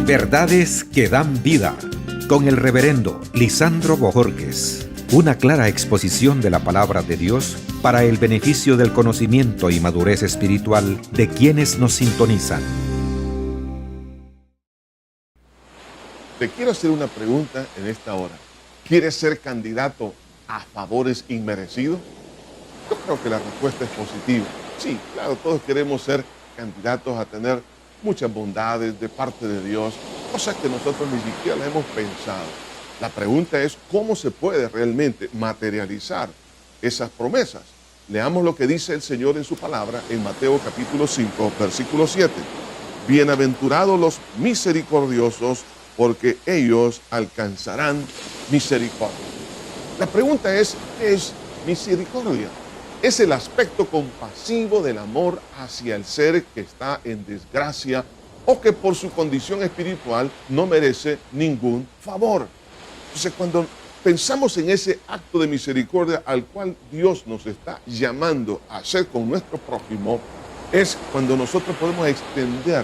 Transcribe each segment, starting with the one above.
Verdades que dan vida, con el reverendo Lisandro Bojorquez. Una clara exposición de la palabra de Dios para el beneficio del conocimiento y madurez espiritual de quienes nos sintonizan. Te quiero hacer una pregunta en esta hora. ¿Quieres ser candidato a favores inmerecidos? Yo creo que la respuesta es positiva. Sí, claro, todos queremos ser candidatos a tener muchas bondades de parte de Dios, cosas que nosotros ni siquiera hemos pensado. La pregunta es, ¿cómo se puede realmente materializar esas promesas? Leamos lo que dice el Señor en su palabra en Mateo capítulo 5, versículo 7. Bienaventurados los misericordiosos, porque ellos alcanzarán misericordia. La pregunta es, ¿qué es misericordia? Es el aspecto compasivo del amor hacia el ser que está en desgracia o que por su condición espiritual no merece ningún favor. Entonces, cuando pensamos en ese acto de misericordia al cual Dios nos está llamando a hacer con nuestro prójimo, es cuando nosotros podemos extender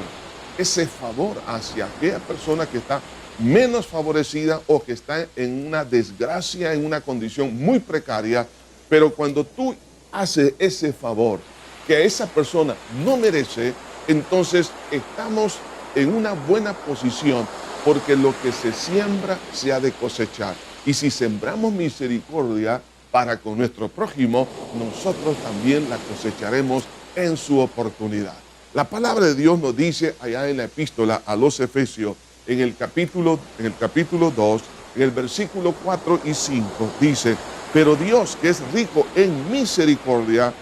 ese favor hacia aquella persona que está menos favorecida o que está en una desgracia, en una condición muy precaria, pero cuando tú haces ese favor que esa persona no merece, entonces estamos en una buena posición, porque lo que se siembra se ha de cosechar. Y si sembramos misericordia para con nuestro prójimo, nosotros también la cosecharemos en su oportunidad. La palabra de Dios nos dice allá en la epístola a los Efesios, en el capítulo 2, en el versículo 4 y 5, dice: pero Dios, que es rico en misericordia,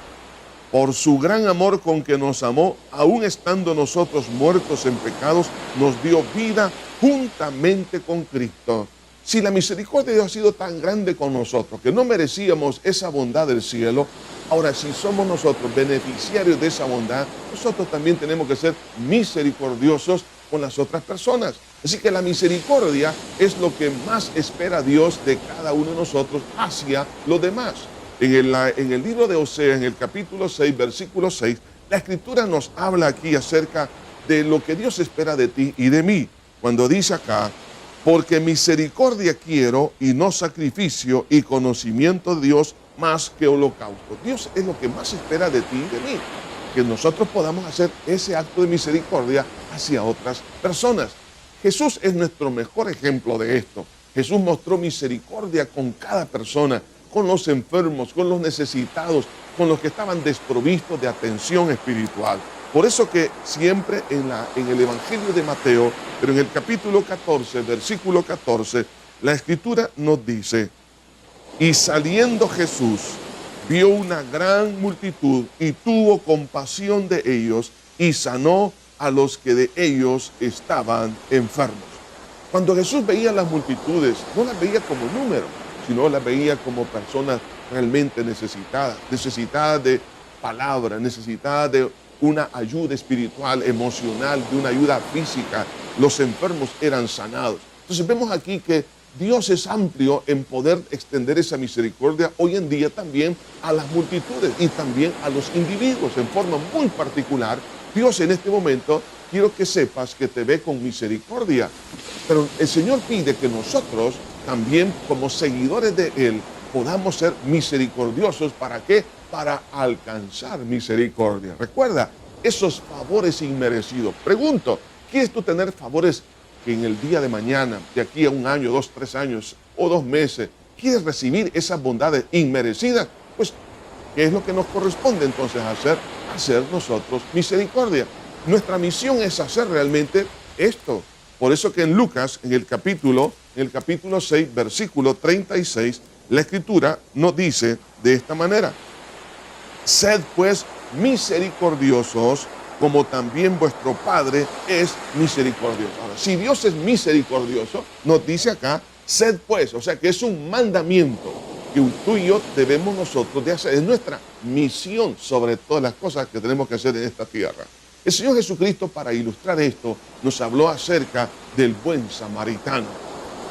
por su gran amor con que nos amó, aun estando nosotros muertos en pecados, nos dio vida juntamente con Cristo. Si la misericordia de Dios ha sido tan grande con nosotros, que no merecíamos esa bondad del cielo, ahora si somos nosotros beneficiarios de esa bondad, nosotros también tenemos que ser misericordiosos con las otras personas. Así que la misericordia es lo que más espera Dios de cada uno de nosotros hacia los demás. En el libro de Oseas, en el capítulo 6, versículo 6, la Escritura nos habla aquí acerca de lo que Dios espera de ti y de mí. Cuando dice acá: porque misericordia quiero y no sacrificio, y conocimiento de Dios más que holocausto. Dios es lo que más espera de ti y de mí, que nosotros podamos hacer ese acto de misericordia hacia otras personas. Jesús es nuestro mejor ejemplo de esto. Jesús mostró misericordia con cada persona, con los enfermos, con los necesitados, con los que estaban desprovistos de atención espiritual. Por eso que siempre en el Evangelio de Mateo, pero en el capítulo 14, versículo 14, la Escritura nos dice: y saliendo Jesús, vio una gran multitud y tuvo compasión de ellos y sanó a los que de ellos estaban enfermos. Cuando Jesús veía las multitudes, no las veía como número, sino las veía como personas realmente necesitadas de palabra, necesitadas de una ayuda espiritual, emocional, de una ayuda física. Los enfermos eran sanados. Entonces vemos aquí que Dios es amplio en poder extender esa misericordia hoy en día también a las multitudes y también a los individuos en forma muy particular. Dios en este momento, quiero que sepas que te ve con misericordia, pero el Señor pide que nosotros también, como seguidores de Él, podamos ser misericordiosos. ¿Para qué? Para alcanzar misericordia. Recuerda, esos favores inmerecidos. Pregunto, ¿quieres tú tener favores que en el día de mañana, de aquí a 1 año, 2, 3 años o 2 meses, quieres recibir esas bondades inmerecidas? Pues, ¿qué es lo que nos corresponde entonces hacer? Hacer nosotros misericordia. Nuestra misión es hacer realmente esto. Por eso que en Lucas, en el capítulo 6, versículo 36, la Escritura nos dice de esta manera: sed pues misericordiosos, como también vuestro Padre es misericordioso. Ahora, si Dios es misericordioso, nos dice acá, sed pues, o sea que es un mandamiento que tú y yo debemos nosotros de hacer. Es nuestra misión sobre todas las cosas que tenemos que hacer en esta tierra. El Señor Jesucristo, para ilustrar esto, nos habló acerca del buen samaritano.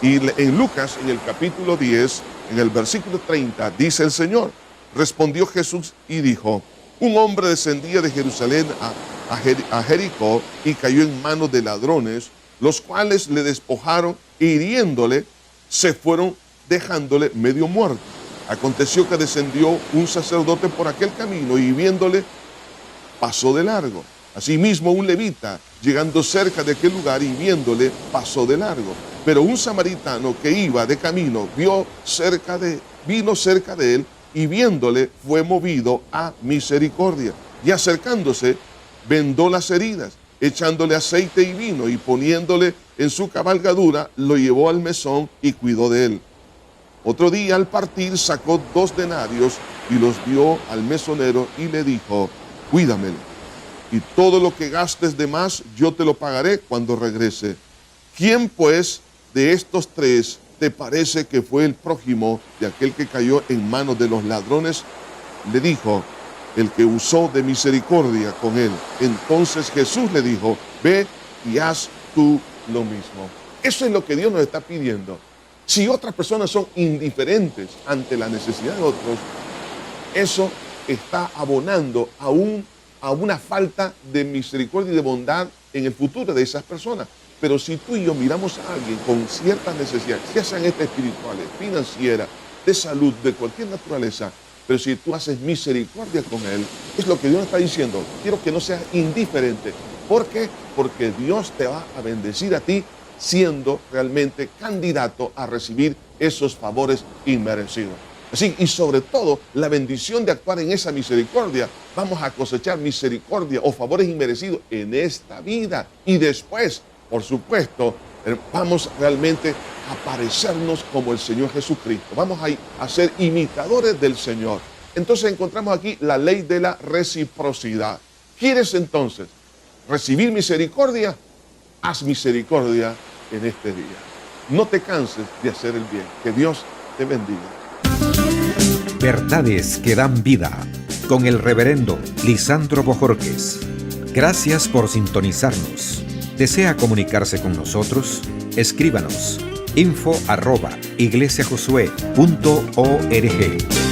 Y en Lucas, en el capítulo 10, en el versículo 30, dice el Señor: respondió Jesús y dijo: un hombre descendía de Jerusalén a Jericó y cayó en manos de ladrones, los cuales le despojaron e hiriéndole, se fueron dejándole medio muerto. Aconteció que descendió un sacerdote por aquel camino y viéndole, pasó de largo. Asimismo, un levita, llegando cerca de aquel lugar y viéndole, pasó de largo. Pero un samaritano que iba de camino, vino cerca de él y viéndole, fue movido a misericordia. Y acercándose, vendó las heridas, echándole aceite y vino y poniéndole en su cabalgadura, lo llevó al mesón y cuidó de él. Otro día al partir sacó 2 denarios y los dio al mesonero y le dijo, cuídamelo, y todo lo que gastes de más yo te lo pagaré cuando regrese. ¿Quién pues de estos 3 te parece que fue el prójimo de aquel que cayó en manos de los ladrones? Le dijo, el que usó de misericordia con él. Entonces Jesús le dijo, ve y haz tú lo mismo. Eso es lo que Dios nos está pidiendo. Si otras personas son indiferentes ante la necesidad de otros, eso está abonando a una falta de misericordia y de bondad en el futuro de esas personas. Pero si tú y yo miramos a alguien con ciertas necesidades, ya sean estas espirituales, financieras, de salud, de cualquier naturaleza, pero si tú haces misericordia con él, es lo que Dios está diciendo. Quiero que no seas indiferente. ¿Por qué? Porque Dios te va a bendecir a ti siendo realmente candidato a recibir esos favores inmerecidos. Así, y sobre todo, la bendición de actuar en esa misericordia, vamos a cosechar misericordia o favores inmerecidos en esta vida. Y después, por supuesto, vamos realmente a parecernos como el Señor Jesucristo. Vamos a ser imitadores del Señor. Entonces encontramos aquí la ley de la reciprocidad. ¿Quieres entonces recibir misericordia? Haz misericordia en este día. No te canses de hacer el bien. Que Dios te bendiga. Verdades que dan vida, con el reverendo Lisandro Bojorquez. Gracias por sintonizarnos. ¿Desea comunicarse con nosotros? Escríbanos info@iglesiajosué.org.